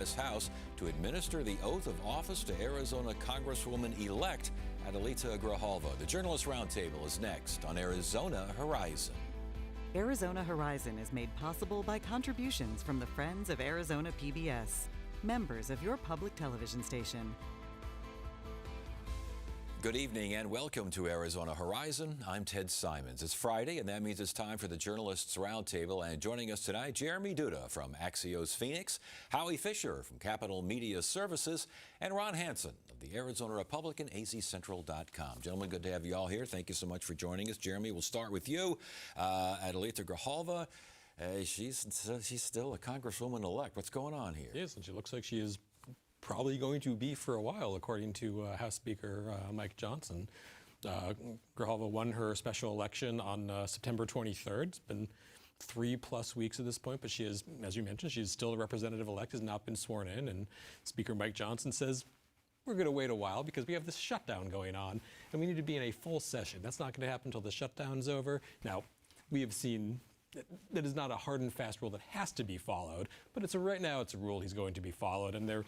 This House to administer the oath of office to Arizona Congresswoman-elect Adelita Grijalva. The Journalist Roundtable is next on Arizona Horizon. Arizona Horizon is made possible by contributions from the Friends of Arizona PBS, members of your public television station. Good evening and welcome to Arizona Horizon. I'm Ted Simons. It's Friday, and that means it's time for the Journalists Roundtable. And joining us tonight, Jeremy Duda from Axios Phoenix, Howie Fisher from Capital Media Services, and Ron Hansen of the Arizona Republican, azcentral.com. Gentlemen, good to have you all here. Thank you so much for joining us. Jeremy, we'll start with you. Adelita Grijalva, she's still a Congresswoman-elect. What's going on here? Yes, and she looks like she is probably going to be for a while, according to House Speaker Mike Johnson. Grijalva won her special election on September 23rd. It's been 3+ weeks at this point, but she is, as you mentioned, she's still a representative-elect, has not been sworn in, and Speaker Mike Johnson says, we're going to wait a while because we have this shutdown going on, and we need to be in a full session. That's not going to happen until the shutdown's over. Now, we have seen that is not a hard and fast rule that has to be followed, but right now it's a rule he's going to be followed, and there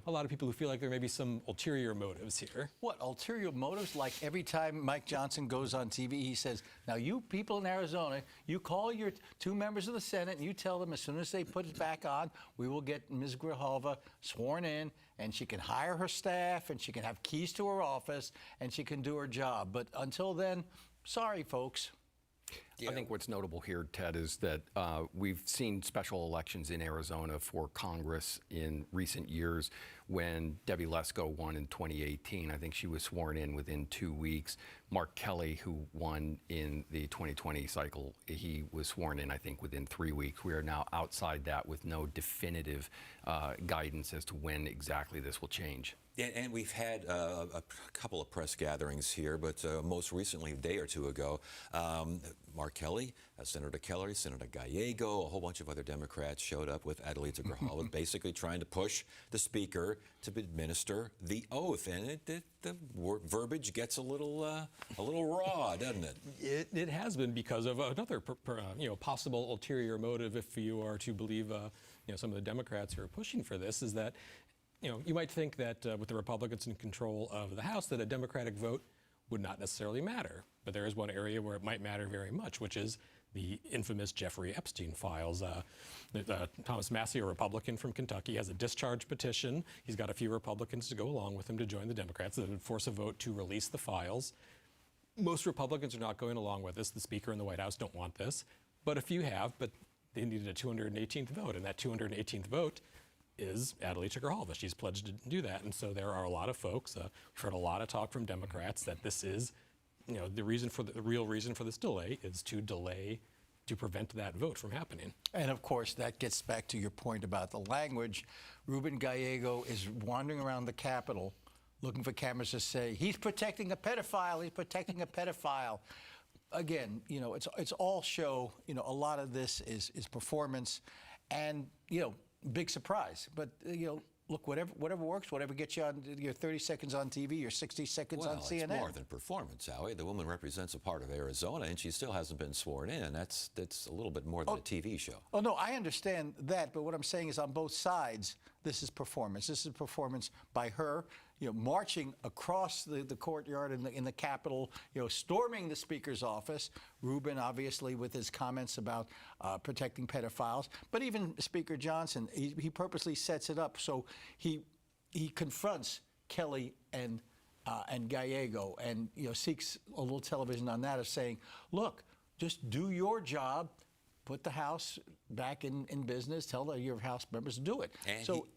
a lot of people who feel like there may be some ulterior motives here. What, ulterior motives? Like every time Mike Johnson goes on TV, he says, now you people in Arizona, you call your two members of the Senate and you tell them as soon as they put it back on, we will get Ms. Grijalva sworn in and she can hire her staff and she can have keys to her office and she can do her job. But until then, sorry, folks. I think what's notable here, Ted, is that we've seen special elections in Arizona for Congress in recent years. When Debbie Lesko won in 2018, I think she was sworn in within 2 weeks. Mark Kelly, who won in the 2020 cycle, he was sworn in, I think, within 3 weeks. We are now outside that with no definitive guidance as to when exactly this will change. And we've had a couple of press gatherings here, but most recently, a day or two ago, Mark Kelly, Senator Kelly, Senator Gallego, a whole bunch of other Democrats showed up with Adelita Grijalva, basically trying to push the Speaker to administer the oath. And the verbiage gets a little raw, doesn't it? It has been because of another possible ulterior motive, if you are to believe some of the Democrats who are pushing for this, is that you might think that with the Republicans in control of the House, that a Democratic vote would not necessarily matter. But there is one area where it might matter very much, which is the infamous Jeffrey Epstein files. Thomas Massie, a Republican from Kentucky, has a discharge petition. He's got a few Republicans to go along with him to join the Democrats that would force a vote to release the files. Most Republicans are not going along with this. The Speaker and the White House don't want this. But a few have, but they needed a 218th vote, and that 218th vote is Adelita Grijalva. She's pledged to do that, and so there are a lot of folks. We've heard a lot of talk from Democrats that this is, the real reason for this delay is to prevent that vote from happening. And of course, that gets back to your point about the language. Ruben Gallego is wandering around the Capitol looking for cameras to say, he's protecting a pedophile, he's protecting a pedophile. Again, it's all show. A lot of this is performance, and big surprise. But look, whatever works, whatever gets you on your 30 seconds on TV, your 60 seconds on CNN. It's more than performance, Howie. The woman represents a part of Arizona, and she still hasn't been sworn in. That's a little bit more than a TV show. Oh, no, I understand that, but what I'm saying is on both sides, this is performance. This is performance by her, marching across the courtyard in the Capitol, storming the Speaker's office. Ruben, obviously, with his comments about protecting pedophiles. But even Speaker Johnson, he purposely sets it up so he confronts Kelly and Gallego and seeks a little television on that of saying, look, just do your job. Put the House back in business. Tell your House members to do it.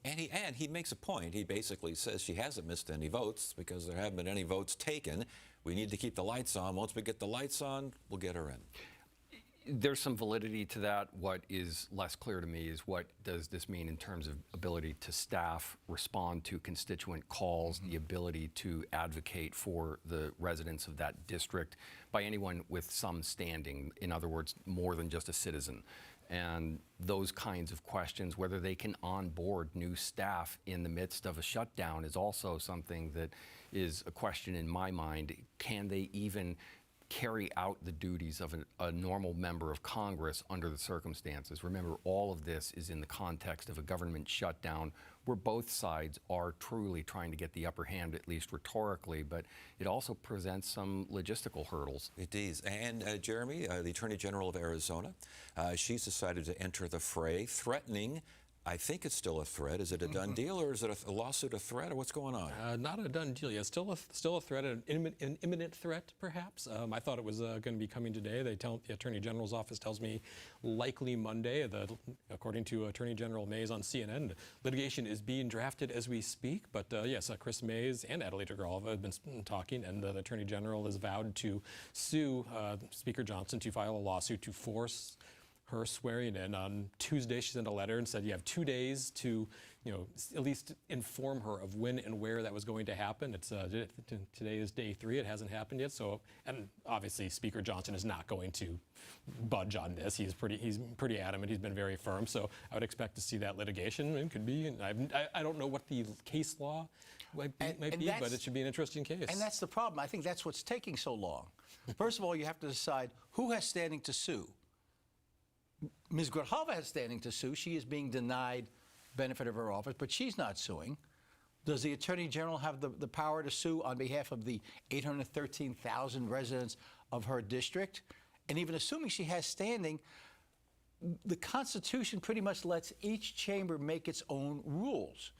And he makes a point. He basically says she hasn't missed any votes because there haven't been any votes taken. We need to keep the lights on. Once we get the lights on, we'll get her in. There's some validity to that. What is less clear to me is what does this mean in terms of ability to staff, respond to constituent calls, the ability to advocate for the residents of that district by anyone with some standing, in other words, more than just a citizen. And those kinds of questions, whether they can onboard new staff in the midst of a shutdown, is also something that is a question in my mind. Can they even carry out the duties of a normal member of Congress under the circumstances. Remember, all of this is in the context of a government shutdown where both sides are truly trying to get the upper hand, at least rhetorically, but it also presents some logistical hurdles. It is. And Jeremy, the Attorney General of Arizona, she's decided to enter the fray, threatening, I think it's still a threat. Is it a done deal, or is it a lawsuit a threat, or what's going on? Not a done deal yet. Still a threat, an imminent threat, perhaps. I thought it was going to be coming today. The Attorney General's office tells me likely Monday. According to Attorney General Mays on CNN, litigation is being drafted as we speak. But yes, Chris Mays and Adelita Grijalva have been talking, and the Attorney General has vowed to sue Speaker Johnson to file a lawsuit to force her swearing in. On Tuesday, she sent a letter and said you have 2 days to, at least inform her of when and where that was going to happen. It's today is day 3. It hasn't happened yet. So, and obviously Speaker Johnson is not going to budge on this. He's pretty adamant. He's been very firm. So I would expect to see that litigation. It could be. I don't know what the case law might be, but it should be an interesting case. And that's the problem. I think that's what's taking so long. First of all, you have to decide who has standing to sue. Ms. Grijalva has standing to sue. She is being denied benefit of her office, but she's not suing. Does the Attorney General have the power to sue on behalf of the 813,000 residents of her district? And even assuming she has standing, the Constitution pretty much lets each chamber make its own rules.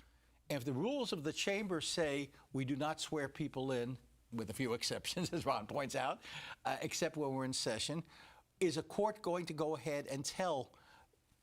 And if the rules of the chamber say we do not swear people in, with a few exceptions, as Ron points out, except when we're in session, is a court going to go ahead and tell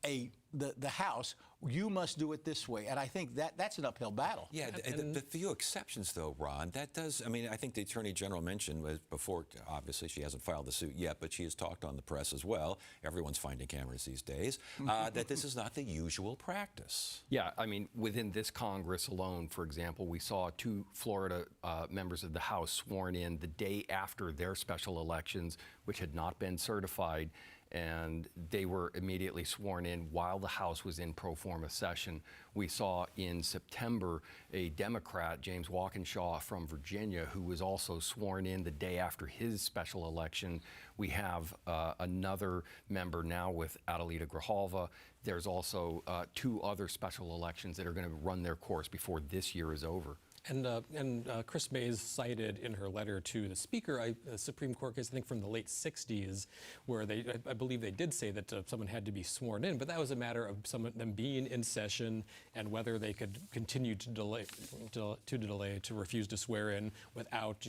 the House, you must do it this way? And I think that's an uphill battle. Yeah, the few exceptions, though, Ron, that does, I mean, I think the Attorney General mentioned before, obviously she hasn't filed the suit yet, but she has talked on the press as well, everyone's finding cameras these days, that this is not the usual practice. Yeah, I mean, within this Congress alone, for example, we saw 2 Florida members of the House sworn in the day after their special elections, which had not been certified, and they were immediately sworn in while the House was in pro forma session. We saw in September a Democrat, James Walkinshaw from Virginia, who was also sworn in the day after his special election. We have another member now with Adelita Grijalva. There's also 2 other special elections that are going to run their course before this year is over. And Chris Mays cited in her letter to the Speaker a Supreme Court case, I think from the late 60s, where I believe they did say that someone had to be sworn in, but that was a matter of them being in session and whether they could continue to refuse to swear in without,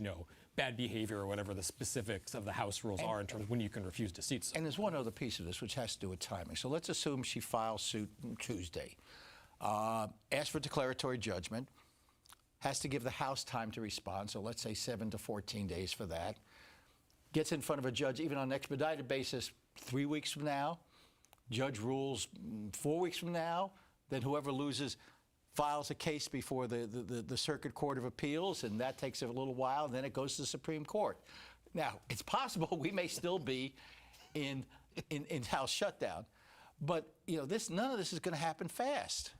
bad behavior or whatever the specifics of the House rules are in terms of when you can refuse to seat someone. And there's one other piece of this which has to do with timing. So let's assume she files suit Tuesday, asks for declaratory judgment, has to give the House time to respond, so let's say 7 to 14 days for that. Gets in front of a judge, even on an expedited basis, 3 weeks from now. Judge rules 4 weeks from now. Then whoever loses files a case before the Circuit Court of Appeals, and that takes a little while, and then it goes to the Supreme Court. Now, it's possible we may still be in House shutdown, but none of this is going to happen fast.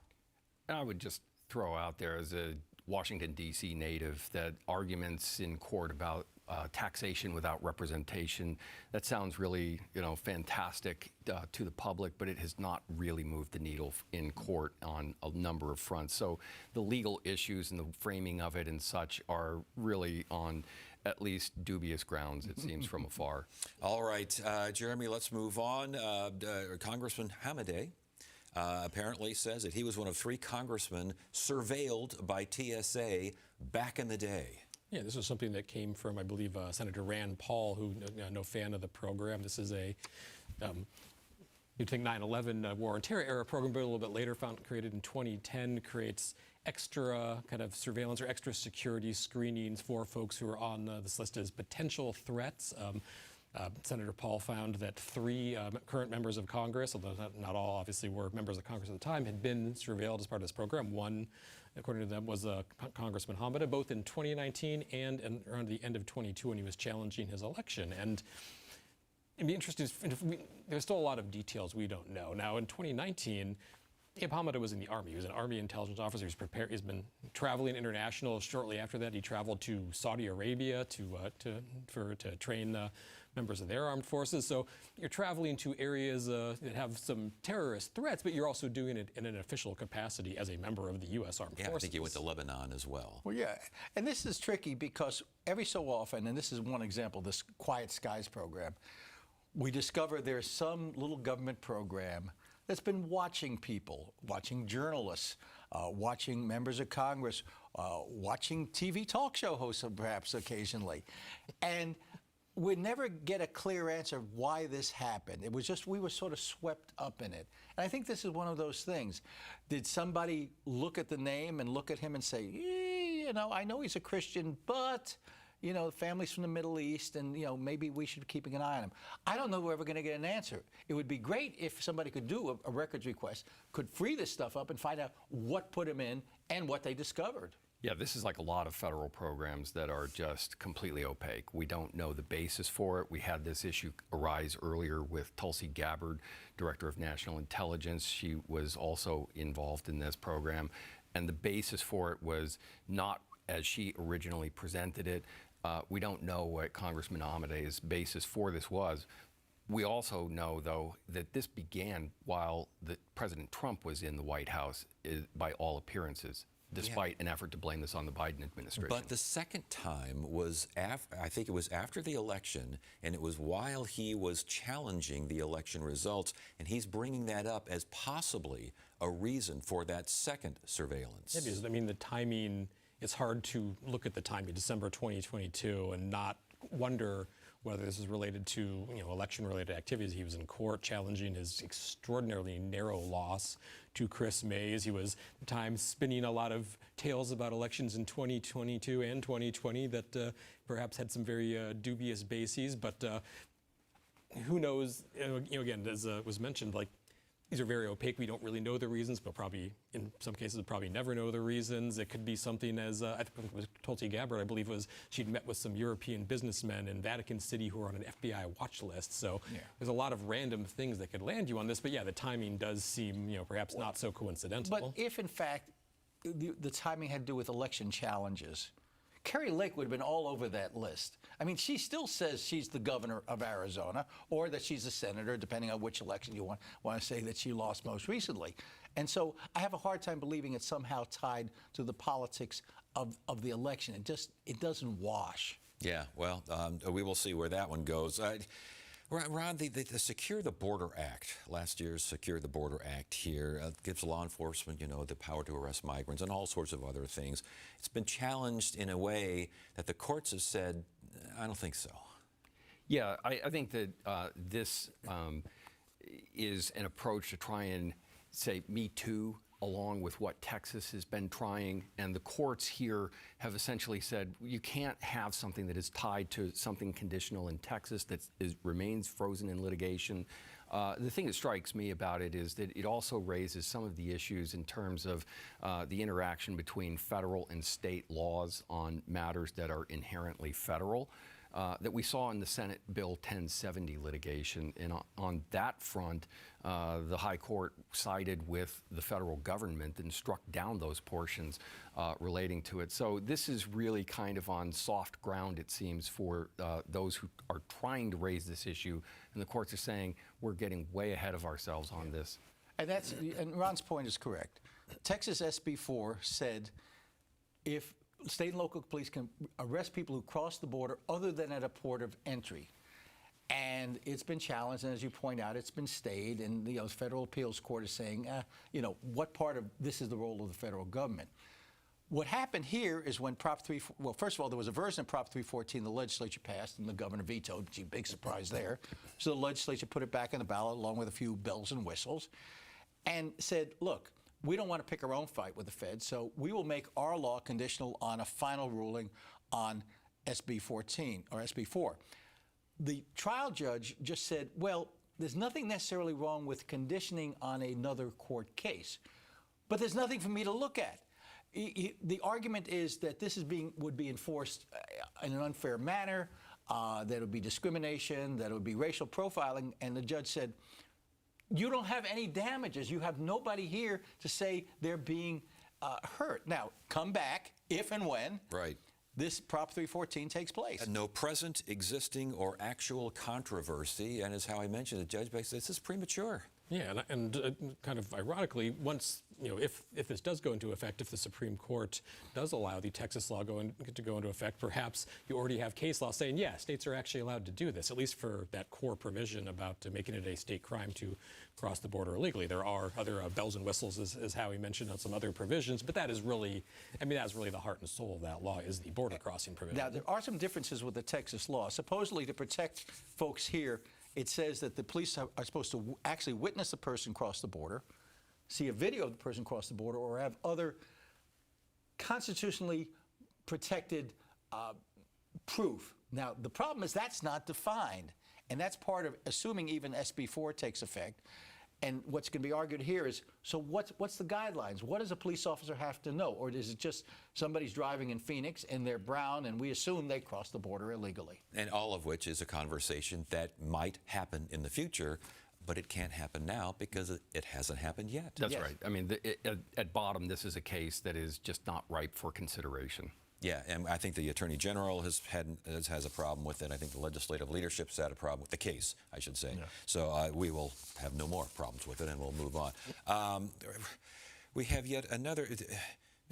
I would just throw out there as a Washington, D.C. native that arguments in court about taxation without representation, that sounds really, fantastic to the public, but it has not really moved the needle in court on a number of fronts. So the legal issues and the framing of it and such are really on at least dubious grounds, it seems, from afar. All right, Jeremy, let's move on. Congressman Hamadeh apparently says that he was one of 3 congressmen surveilled by TSA back in the day. Yeah, this was something that came from, I believe, Senator Rand Paul, who no fan of the program. This is you'd think 9/11 War on Terror era program, but a little bit later, created in 2010, creates extra kind of surveillance or extra security screenings for folks who are on this list as potential threats. Senator Paul found that 3 current members of Congress, although not all obviously were members of Congress at the time, had been surveilled as part of this program. One, according to them, was Congressman Hamadeh, both in 2019 and around the end of 22 when he was challenging his election. And it'd be interesting, there's still a lot of details we don't know. Now, in 2019, Abe Hamada was in the Army. He was an Army intelligence officer. He's been traveling international. Shortly after that, he traveled to Saudi Arabia to train members of their armed forces. So you're traveling to areas that have some terrorist threats, but you're also doing it in an official capacity as a member of the U.S. Armed Yeah, Forces. I think he went to Lebanon as well. Well, yeah, and this is tricky because every so often, and this is one example, this Quiet Skies program, we discover there's some little government program that's been watching people, watching journalists, watching members of Congress, watching TV talk show hosts perhaps occasionally. And we never get a clear answer of why this happened. It was just we were sort of swept up in it. And I think this is one of those things. Did somebody look at the name and look at him and say, I know he's a Christian, but the family's from the Middle East, and maybe we should be keeping an eye on him. I don't know if we're ever going to get an answer. It would be great if somebody could do a records request, could free this stuff up and find out what put him in and what they discovered. Yeah, this is like a lot of federal programs that are just completely opaque. We don't know the basis for it. We had this issue arise earlier with Tulsi Gabbard, Director of National Intelligence. She was also involved in this program, and the basis for it was not as she originally presented it. We don't know what Congressman Hamade's basis for this was. We also know, though, that this began while President Trump was in the White House, by all appearances, despite an effort to blame this on the Biden administration. But the second time was, I think it was after the election, and it was while he was challenging the election results, and he's bringing that up as possibly a reason for that second surveillance. Yeah, because, the timing, it's hard to look at the timing, December 2022, and not wonder whether this is related to election-related activities. He was in court challenging his extraordinarily narrow loss to Chris Mays. He was at the time spinning a lot of tales about elections in 2022 and 2020 that perhaps had some very dubious bases. But who knows? Again, as was mentioned, these are very opaque. We don't really know the reasons, but probably in some cases probably never know the reasons. It could be something as I think it was Tulsi Gabbard, I believe, she'd met with some European businessmen in Vatican City who are on an FBI watch list. So there's a lot of random things that could land you on this. But yeah, the timing does seem perhaps not so coincidental. But if in fact the timing had to do with election challenges, Kari Lake would have been all over that list. She still says she's the governor of Arizona, or that she's a senator, depending on which election you want to say that she lost most recently. And so I have a hard time believing it's somehow tied to the politics of the election. It doesn't wash. Yeah, well, we will see where that one goes. Ron, the Secure the Border Act, last year's Secure the Border Act here, gives law enforcement, the power to arrest migrants and all sorts of other things. It's been challenged in a way that the courts have said, I don't think so. Yeah, I think that this is an approach to try and say Me Too, along with what Texas has been trying. And the courts here have essentially said, you can't have something that is tied to something conditional in Texas that remains frozen in litigation. The thing that strikes me about it is that it also raises some of the issues in terms of the interaction between federal and state laws on matters that are inherently federal. That we saw in the Senate Bill 1070 litigation. And on that front, the High Court sided with the federal government and struck down those portions relating to it. So this is really kind of on soft ground, it seems, for those who are trying to raise this issue. And the courts are saying, we're getting way ahead of ourselves on this. And Ron's point is correct. Texas SB 4 said if state and local police can arrest people who cross the border other than at a port of entry. And it's been challenged, and as you point out, it's been stayed, and the federal appeals court is saying, what part of this is the role of the federal government? What happened here is when Prop 3, well, first of all, there was a version of Prop 314 the legislature passed and the governor vetoed. Gee, big surprise there. So the legislature put it back on the ballot along with a few bells and whistles and said, look, we don't want to pick our own fight with the feds, so we will make our law conditional on a final ruling on SB 14 or SB 4. The trial judge just said, well, there's nothing necessarily wrong with conditioning on another court case, but there's nothing for me to look at. The argument is that this would be enforced in an unfair manner, that it would be discrimination, that it would be racial profiling, and the judge said, you don't have any damages. You have nobody here to say they're being hurt. Now, come back if and when Right. this Prop 314 takes place. And no present, existing, or actual controversy. And as Howie mentioned, the judge basically says this is premature. Yeah, and kind of ironically, once, if this does go into effect, if the Supreme Court does allow the Texas law to go into effect, perhaps you already have case law saying, yeah, states are actually allowed to do this, at least for that core provision about making it a state crime to cross the border illegally. There are other bells and whistles, as Howie mentioned, on some other provisions, but that is really, that's really the heart and soul of that law, is the border crossing provision. Now, there are some differences with the Texas law. Supposedly, to protect folks here, it says that the police are supposed to actually witness the person cross the border, see a video of the person cross the border, or have other constitutionally protected proof. Now, the problem is that's not defined, and that's part of assuming even SB 4 takes effect. And what's going to be argued here is, so what's the guidelines? What does a police officer have to know? Or is it just somebody's driving in Phoenix and they're brown and we assume they crossed the border illegally? And all of which is a conversation that might happen in the future, but it can't happen now because it hasn't happened yet. That's Yes. right. I mean, at bottom, this is a case that is just not ripe for consideration. Yeah, and I think the Attorney General has a problem with it. I think the legislative leadership's had a problem with the case, I should say. So we will have no more problems with it, and we'll move on. We have yet another,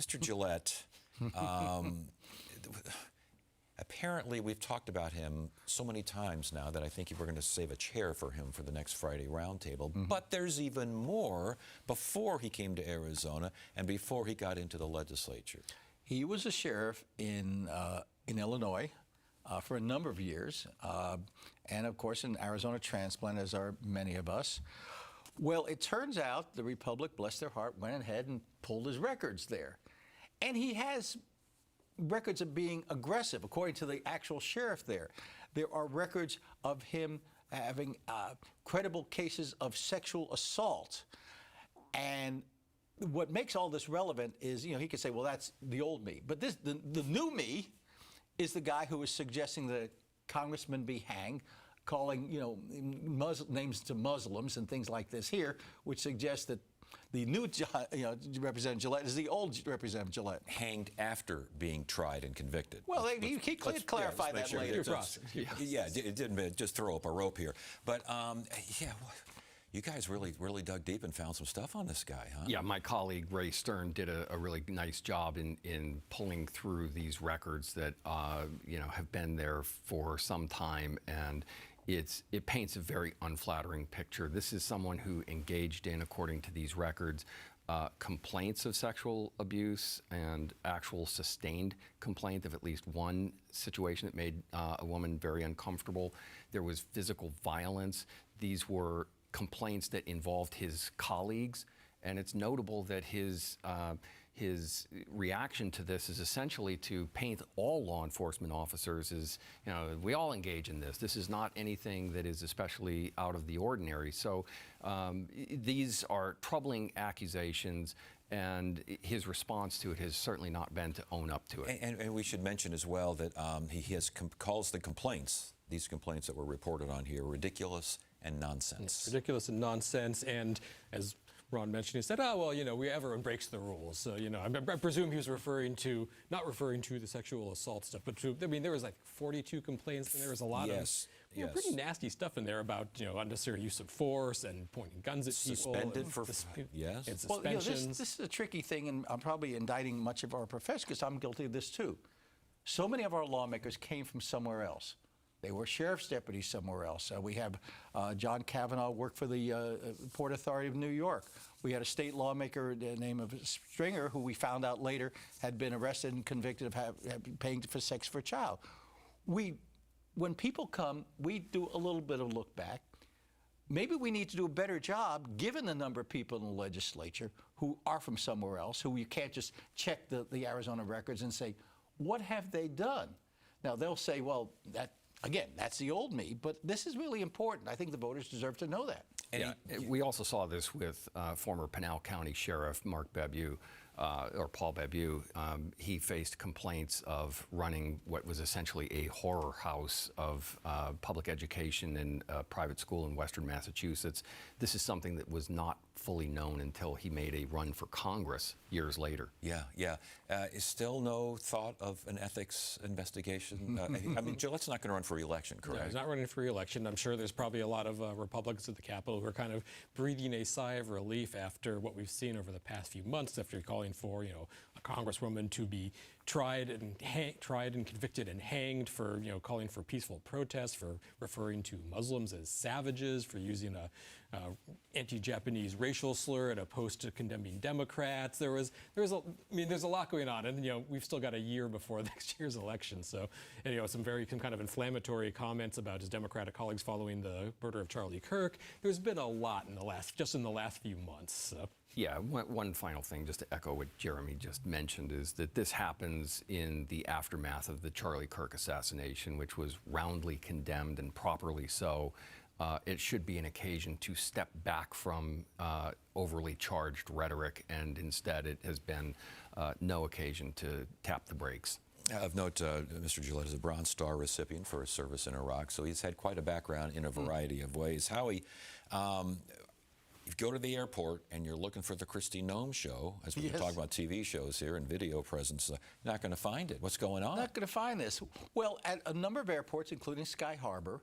Mr. Gillette. Apparently, we've talked about him so many times now that I think we're going to save a chair for him for the next Friday roundtable. But there's even more before he came to Arizona and before he got into the legislature. He was a sheriff in Illinois for a number of years, and of course an Arizona transplant, as are many of us. Well, it turns out the Republic, bless their heart, went ahead and pulled his records there. And he has records of being aggressive, according to the actual sheriff there. There are records of him having credible cases of sexual assault. And what makes all this relevant is, he could say, well, that's the old me. But the new me is the guy who is suggesting that congressmen be hanged, calling, names to Muslims and things like this here, which suggests that the new, Representative Gillette is the old Representative Gillette. Hanged after being tried and convicted. Well, he clarify let's make that sure later. Yeah, it didn't just throw up a rope here. But, you guys really dug deep and found some stuff on this guy, huh? Yeah, my colleague Ray Stern did a really nice job in pulling through these records that have been there for some time, and it paints a very unflattering picture. This is someone who engaged in, according to these records, complaints of sexual abuse and actual sustained complaint of at least one situation that made a woman very uncomfortable. There was physical violence. These were complaints that involved his colleagues, and it's notable that his reaction to this is essentially to paint all law enforcement officers as, we all engage in this. This is not anything that is especially out of the ordinary. So these are troubling accusations, and his response to it has certainly not been to own up to it. And we should mention as well that he calls the complaints, these complaints that were reported on here, ridiculous and nonsense. Ridiculous and nonsense, and as Ron mentioned, he said, everyone breaks the rules. So, I presume he was not referring to the sexual assault stuff, but there was like 42 complaints, and there was a lot of pretty nasty stuff in there about, unnecessary use of force and pointing guns at people. Suspended and for, and suspensions. Well, this is a tricky thing, and I'm probably indicting much of our profession because I'm guilty of this too. So many of our lawmakers came from somewhere else. They were sheriff's deputies somewhere else. We have John Kavanaugh worked for the Port Authority of New York. We had a state lawmaker named Stringer, who we found out later had been arrested and convicted of paying for sex for a child. When people come, we do a little bit of look back. Maybe we need to do a better job, given the number of people in the legislature who are from somewhere else, who you can't just check the Arizona records and say, what have they done? Now, they'll say, well, that's the old me, but this is really important. I think the voters deserve to know that. We also saw this with former Pinal County Sheriff Mark Bebu. or Paul Babu, he faced complaints of running what was essentially a horror house of public education in a private school in Western Massachusetts. This is something that was not fully known until he made a run for Congress years later. Yeah, yeah. Is still no thought of an ethics investigation? I mean, Gillette's not going to run for re-election, correct? Yeah, he's not running for re-election. I'm sure there's probably a lot of Republicans at the Capitol who are kind of breathing a sigh of relief after what we've seen over the past few months, after calling for, a congresswoman to be tried and convicted and hanged for, calling for peaceful protests, for referring to Muslims as savages, for using a anti-Japanese racial slur at a post to condemning Democrats. There's a lot going on, and we've still got a year before next year's election. So, and, some kind of inflammatory comments about his Democratic colleagues following the murder of Charlie Kirk. There's been a lot in the last few months. So. Yeah, one final thing, just to echo what Jeremy just mentioned, is that this happens in the aftermath of the Charlie Kirk assassination, which was roundly condemned, and properly so. It should be an occasion to step back from overly charged rhetoric, and instead it has been no occasion to tap the brakes. Of note, Mr. Gillette is a Bronze Star recipient for his service in Iraq, so he's had quite a background in a variety of ways. Howie, you go to the airport and you're looking for the Kristi Noem show, as we're talking about TV shows here and video presence, you're not going to find it. What's going on? Not going to find this. Well, at a number of airports, including Sky Harbor,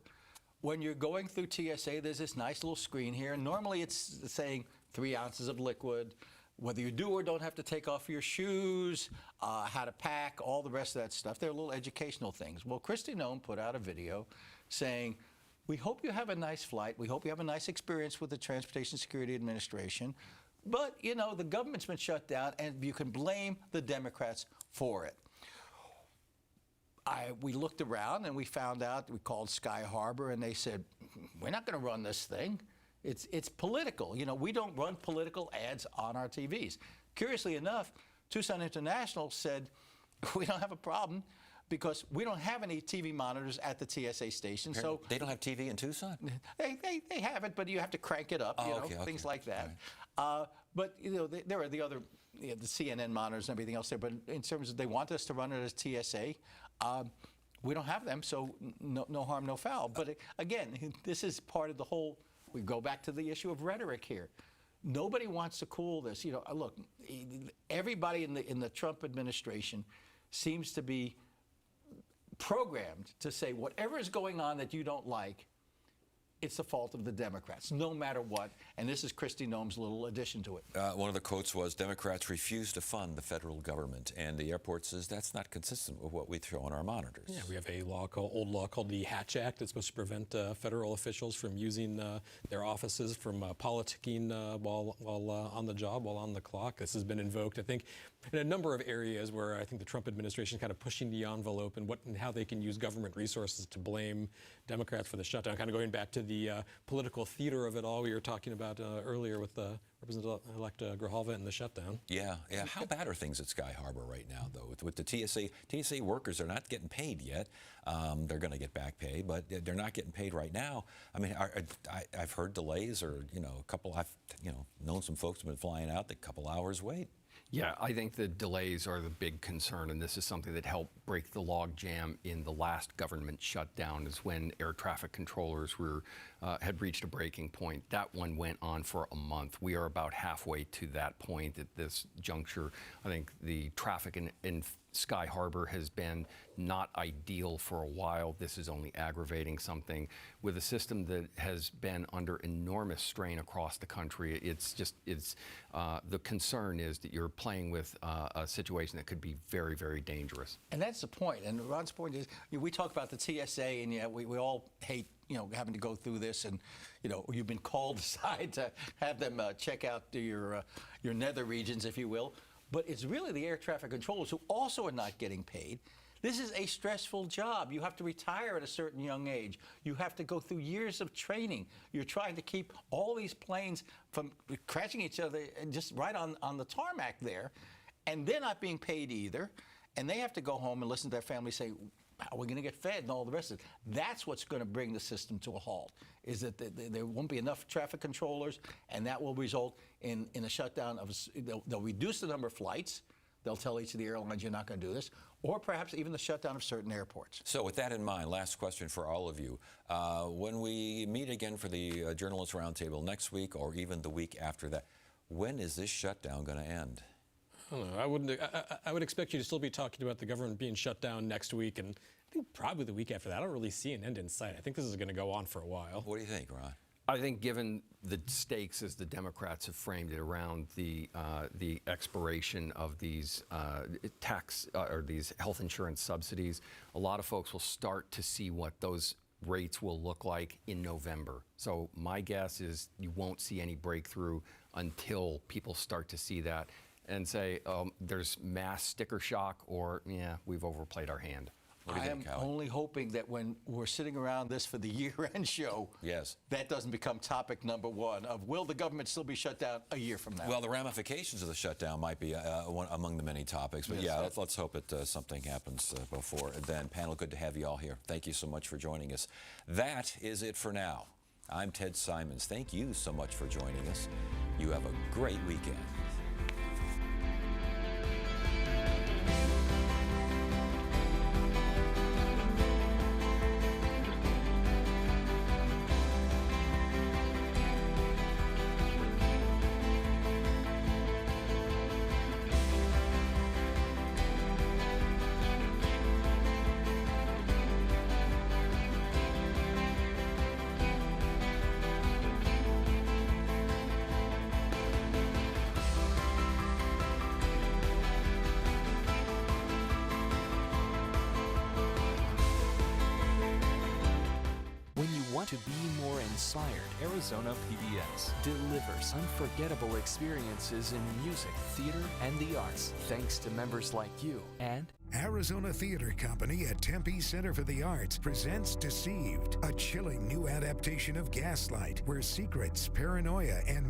when you're going through TSA, there's this nice little screen here. And normally it's saying 3 ounces of liquid, whether you do or don't have to take off your shoes, how to pack, all the rest of that stuff. They're little educational things. Well, Kristi Noem put out a video saying, we hope you have a nice flight. We hope you have a nice experience with the Transportation Security Administration. But, the government's been shut down, and you can blame the Democrats for it. We looked around, and we found out, we called Sky Harbor, and they said, we're not going to run this thing. It's political. We don't run political ads on our TVs. Curiously enough, Tucson International said, we don't have a problem, because we don't have any TV monitors at the TSA station. So they don't have TV in Tucson? They have it, but you have to crank it up, things like that. Right. But there are the other, the CNN monitors and everything else there. But in terms of they want us to run it as TSA, we don't have them, so no harm, no foul. But again, this is part of the whole. We go back to the issue of rhetoric here. Nobody wants to cool this. Look, everybody in the Trump administration seems to be programmed to say whatever is going on that you don't like, it's the fault of the Democrats, no matter what. And this is Kristi Noem's little addition to it. One of the quotes was, Democrats refuse to fund the federal government. And the airport says that's not consistent with what we throw on our monitors. Yeah, we have a old law called the Hatch Act that's supposed to prevent federal officials from using their offices from politicking while on the job, while on the clock. This has been invoked, I think, in a number of areas where I think the Trump administration is kind of pushing the envelope and how they can use government resources to blame Democrats for the shutdown. Kind of going back to the political theater of it all we were talking about earlier with Representative-elect Grijalva and the shutdown. Yeah. How bad are things at Sky Harbor right now, though? With the TSA workers are not getting paid yet. They're going to get back pay, but they're not getting paid right now. I mean, I've heard delays, or a couple. I've known some folks who've been flying out that couple hours wait. Yeah, I think the delays are the big concern, and this is something that helped break the logjam in the last government shutdown, is when air traffic controllers had reached a breaking point. That one went on for a month. We are about halfway to that point at this juncture. I think the traffic in Sky Harbor has been not ideal for a while. This is only aggravating something. With a system that has been under enormous strain across the country, the concern is that you're playing with a situation that could be very, very dangerous. And that's the point. And Ron's point is, we talk about the TSA, and we all hate having to go through this, and you've been called aside to have them check out your nether regions, if you will. But it's really the air traffic controllers who also are not getting paid. This is a stressful job. You have to retire at a certain young age. You have to go through years of training. You're trying to keep all these planes from crashing each other just right on the tarmac there. And they're not being paid either. And they have to go home and listen to their family say, how are we going to get fed and all the rest of it? That's what's going to bring the system to a halt, is that there won't be enough traffic controllers, and that will result in a shutdown of, they'll reduce the number of flights. They'll tell each of the airlines, you're not going to do this, or perhaps even the shutdown of certain airports. So with that in mind, last question for all of you. When we meet again for the Journalists Roundtable next week or even the week after that, when is this shutdown going to end? I don't know. I would expect you to still be talking about the government being shut down next week, and I think probably the week after that. I don't really see an end in sight. I think this is going to go on for a while. What do you think, Ron? I think given the stakes as the Democrats have framed it around the expiration of these tax or these health insurance subsidies, a lot of folks will start to see what those rates will look like in November. So my guess is you won't see any breakthrough until people start to see that and say there's mass sticker shock, or yeah, we've overplayed our hand. What do you I think, am Howie? only hoping that when we're sitting around this for the year-end show, Yes. that doesn't become topic number one of will the government still be shut down a year from now? Well, the ramifications of the shutdown might be one among the many topics, but Yes, yeah, sir. let's hope that something happens before then. Panel, good to have you all here. Thank you so much for joining us. That is it for now. I'm Ted Simons. Thank you so much for joining us. You have a great weekend. When you want to be more inspired, Arizona PBS delivers unforgettable experiences in music, theater, and the arts, thanks to members like you. And Arizona Theater Company at Tempe Center for the Arts presents Deceived, a chilling new adaptation of Gaslight, where secrets, paranoia, and